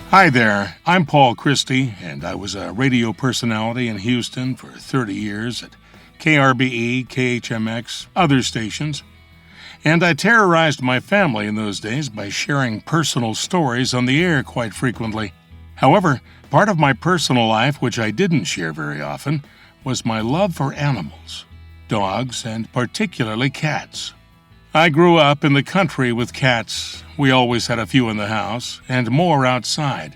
Hi there, I'm Paul Christie, and I was a radio personality in Houston for 30 years at KRBE, KHMX, other stations. And I terrorized my family in those days by sharing personal stories on the air quite frequently. However, part of my personal life, which I didn't share very often, was my love for animals, dogs, and particularly cats. I grew up in the country with cats. We always had a few in the house, and more outside,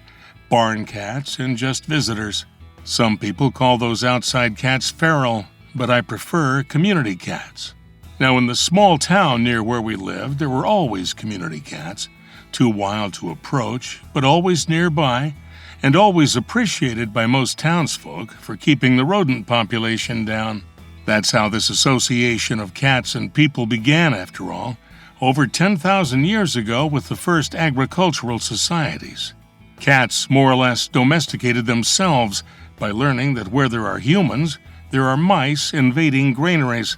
barn cats and just visitors. Some people call those outside cats feral, but I prefer community cats. Now, in the small town near where we lived, there were always community cats, too wild to approach, but always nearby, and always appreciated by most townsfolk for keeping the rodent population down. That's how this association of cats and people began, after all, over 10,000 years ago with the first agricultural societies. Cats more or less domesticated themselves by learning that where there are humans, there are mice invading granaries.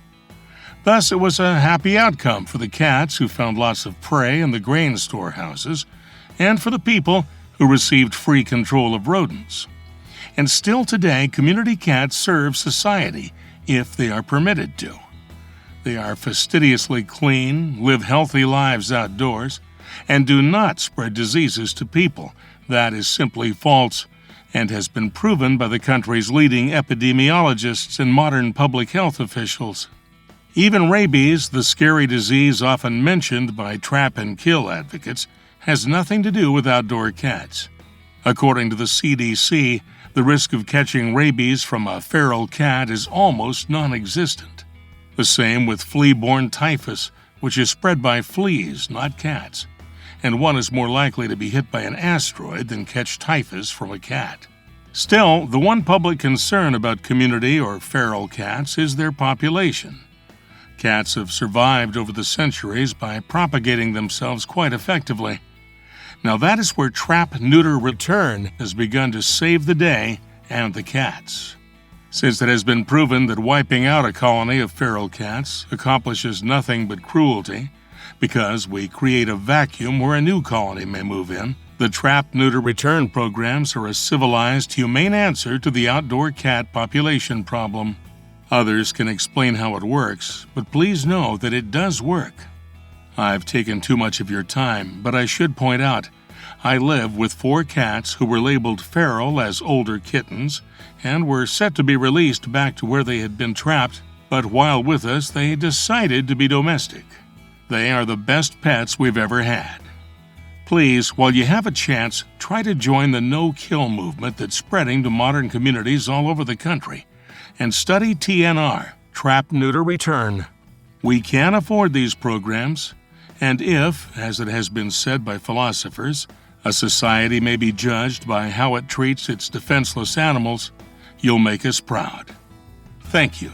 Thus, it was a happy outcome for the cats who found lots of prey in the grain storehouses, and for the people who received free control of rodents. And still today, community cats serve society if they are permitted to. They are fastidiously clean, live healthy lives outdoors, and do not spread diseases to people. That is simply false, and has been proven by the country's leading epidemiologists and modern public health officials. Even rabies, the scary disease often mentioned by trap and kill advocates, has nothing to do with outdoor cats. According to the CDC, the risk of catching rabies from a feral cat is almost non-existent. The same with flea-borne typhus, which is spread by fleas, not cats, and one is more likely to be hit by an asteroid than catch typhus from a cat. Still, the one public concern about community or feral cats is their population. Cats have survived over the centuries by propagating themselves quite effectively. Now that is where trap, neuter, return has begun to save the day and the cats. Since it has been proven that wiping out a colony of feral cats accomplishes nothing but cruelty, because we create a vacuum where a new colony may move in, the trap, neuter, return programs are a civilized, humane answer to the outdoor cat population problem. Others can explain how it works, but please know that it does work. I've taken too much of your time, but I should point out, I live with 4 cats who were labeled feral as older kittens and were set to be released back to where they had been trapped, but while with us, they decided to be domestic. They are the best pets we've ever had. Please, while you have a chance, try to join the no-kill movement that's spreading to modern communities all over the country, and study TNR, Trap, Neuter, Return. We can afford these programs, and if, as it has been said by philosophers, a society may be judged by how it treats its defenseless animals, you'll make us proud. Thank you.